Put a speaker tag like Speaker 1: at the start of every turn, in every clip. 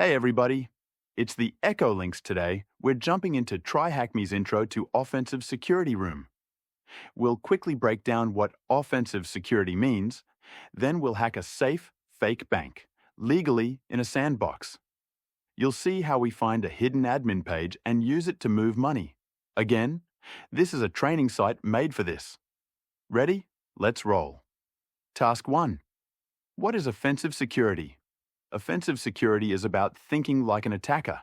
Speaker 1: Hey everybody, it's the EchoLynx today. We're jumping into TryHackMe's intro to Offensive Security Room. We'll quickly break down what offensive security means, then we'll hack a safe, fake bank, legally in a sandbox. You'll see how we find a hidden admin page and use it to move money. Again, this is a training site made for this. Ready? Let's roll. Task 1. What is offensive security? Offensive security is about thinking like an attacker,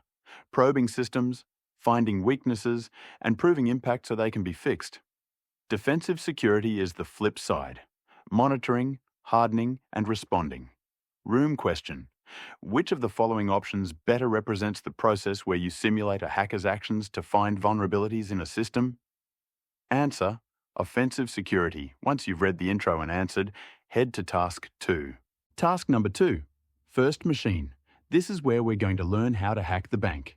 Speaker 1: probing systems, finding weaknesses, and proving impact so they can be fixed. Defensive security is the flip side, monitoring, hardening, and responding. Room question. Which of the following options better represents the process where you simulate a hacker's actions to find vulnerabilities in a system? Answer: offensive security. Once you've read the intro and answered, head to task 2. Task number 2. First machine. This is where we're going to learn how to hack the bank.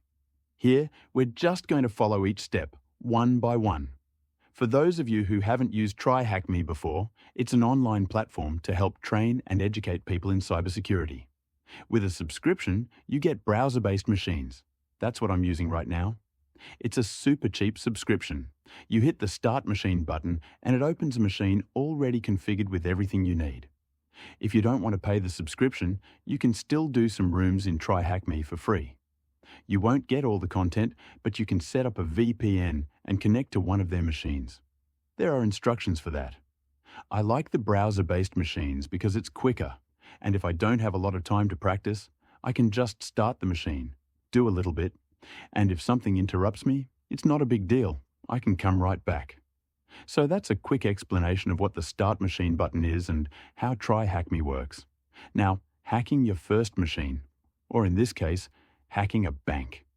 Speaker 1: Here, we're just going to follow each step, one by one. For those of you who haven't used TryHackMe before, it's an online platform to help train and educate people in cybersecurity. With a subscription, you get browser-based machines. That's what I'm using right now. It's a super cheap subscription. You hit the Start Machine button and it opens a machine already configured with everything you need. If you don't want to pay the subscription, you can still do some rooms in TryHackMe for free. You won't get all the content, but you can set up a VPN and connect to one of their machines. There are instructions for that. I like the browser-based machines because it's quicker, and if I don't have a lot of time to practice, I can just start the machine, do a little bit, and if something interrupts me, it's not a big deal. I can come right back. So that's a quick explanation of what the Start Machine button is and how TryHackMe works. Now, hacking your first machine, or in this case, hacking a bank.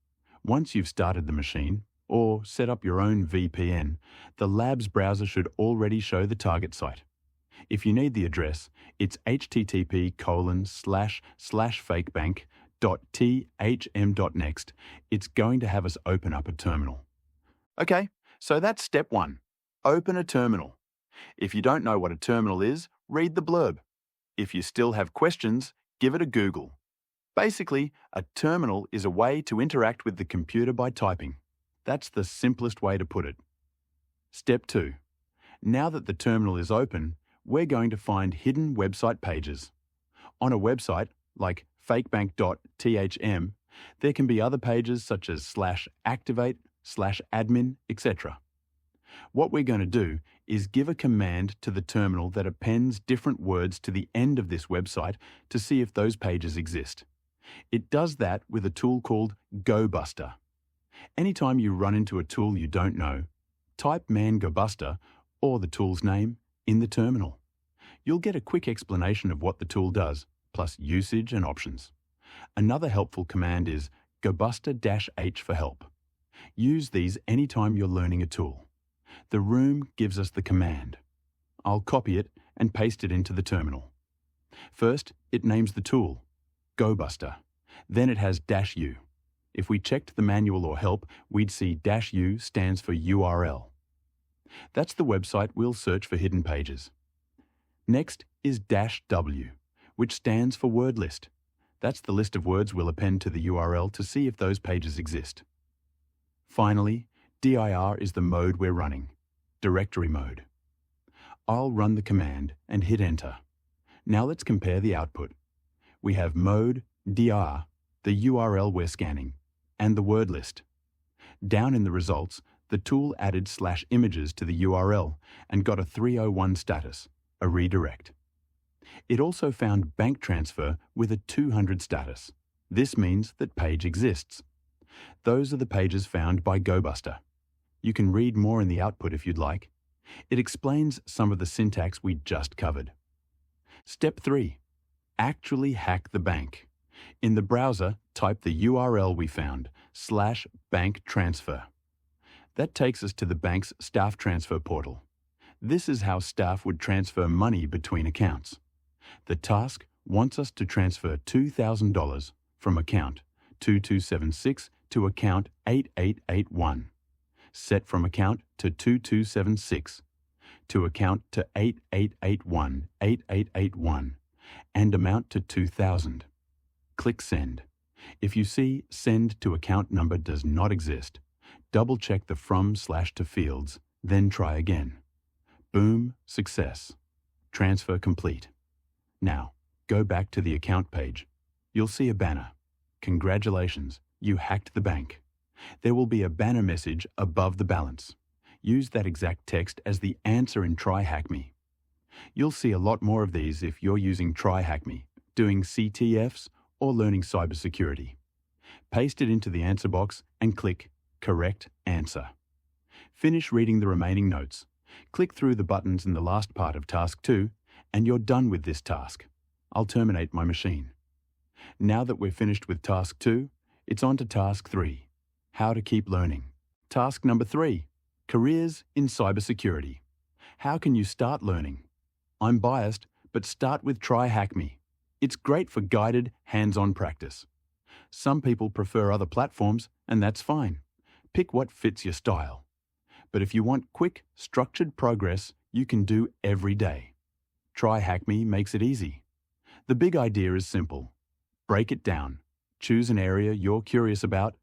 Speaker 1: Once you've started the machine, or set up your own VPN, the lab's browser should already show the target site. If you need the address, it's http://fakebank.thm.next. It's going to have us open up a terminal. Okay, so that's step 1. Open a terminal. If you don't know what a terminal is, read the blurb. If you still have questions, give it a Google. Basically, a terminal is a way to interact with the computer by typing. That's the simplest way to put it. Step 2. Now that the terminal is open, we're going to find hidden website pages. On a website, like fakebank.thm, there can be other pages such as /activate, /admin, etc. What we're going to do is give a command to the terminal that appends different words to the end of this website to see if those pages exist. It does that with a tool called GoBuster. Anytime you run into a tool you don't know, type man GoBuster or the tool's name in the terminal. You'll get a quick explanation of what the tool does, plus usage and options. Another helpful command is GoBuster-H for help. Use these anytime you're learning a tool. The room gives us the command. I'll copy it and paste it into the terminal. First, it names the tool, GoBuster. Then it has -u. If we checked the manual or help, we'd see -u stands for URL. That's the website we'll search for hidden pages. Next is -w, which stands for word list. That's the list of words we'll append to the URL to see if those pages exist. Finally, dir is the mode we're running, directory mode. I'll run the command and hit enter. Now let's compare the output. We have mode, dir, the URL we're scanning, and the word list. Down in the results, the tool added /images to the URL and got a 301 status, a redirect. It also found bank transfer with a 200 status. This means that page exists. Those are the pages found by GoBuster. You can read more in the output if you'd like. It explains some of the syntax we just covered. Step 3. Actually hack the bank. In the browser, type the URL we found, /banktransfer. That takes us to the bank's staff transfer portal. This is how staff would transfer money between accounts. The task wants us to transfer $2,000 from account 2276 to account 8881. Set from account to 2276, to account to 8881, and amount to 2000. Click Send. If you see Send to Account Number does not exist, double-check the From/to fields, then try again. Boom, success. Transfer complete. Now, go back to the account page. You'll see a banner. Congratulations, you hacked the bank. There will be a banner message above the balance. Use that exact text as the answer in TryHackMe. You'll see a lot more of these if you're using TryHackMe, doing CTFs, or learning cybersecurity. Paste it into the answer box and click Correct Answer. Finish reading the remaining notes. Click through the buttons in the last part of Task 2, and you're done with this task. I'll terminate my machine. Now that we're finished with Task 2, it's on to Task 3, How to Keep Learning. Task number 3, Careers in Cybersecurity. How can you start learning? I'm biased, but start with TryHackMe. It's great for guided, hands-on practice. Some people prefer other platforms, and that's fine. Pick what fits your style. But if you want quick, structured progress you can do every day, TryHackMe makes it easy. The big idea is simple. Break it down, choose an area you're curious about,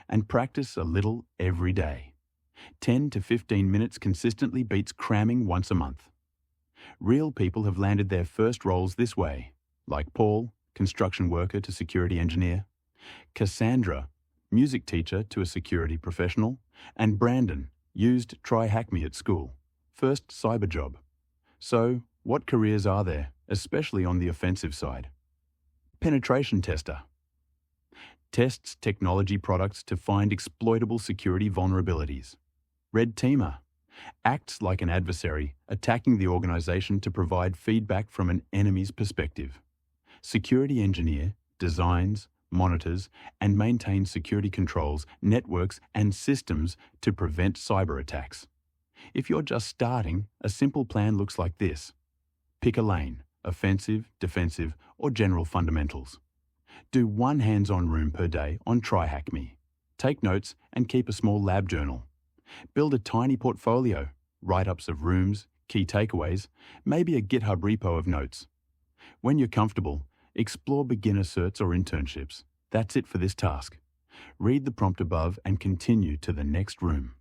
Speaker 1: and practice a little every day. 10 to 15 minutes consistently beats cramming once a month. Real people have landed their first roles this way, like Paul, construction worker to security engineer, Cassandra, music teacher to a security professional, and Brandon used TryHackMe at school, first cyber job. So, what careers are there, especially on the offensive side? Penetration tester. Tests technology products to find exploitable security vulnerabilities. Red teamer. Acts like an adversary, attacking the organization to provide feedback from an enemy's perspective. Security engineer designs, monitors, and maintains security controls, networks, and systems to prevent cyber attacks. If you're just starting, a simple plan looks like this. Pick a lane, offensive, defensive, or general fundamentals. Do one hands-on room per day on TryHackMe. Take notes and keep a small lab journal. Build a tiny portfolio, write-ups of rooms, key takeaways, maybe a GitHub repo of notes. When you're comfortable, explore beginner certs or internships. That's it for this task. Read the prompt above and continue to the next room.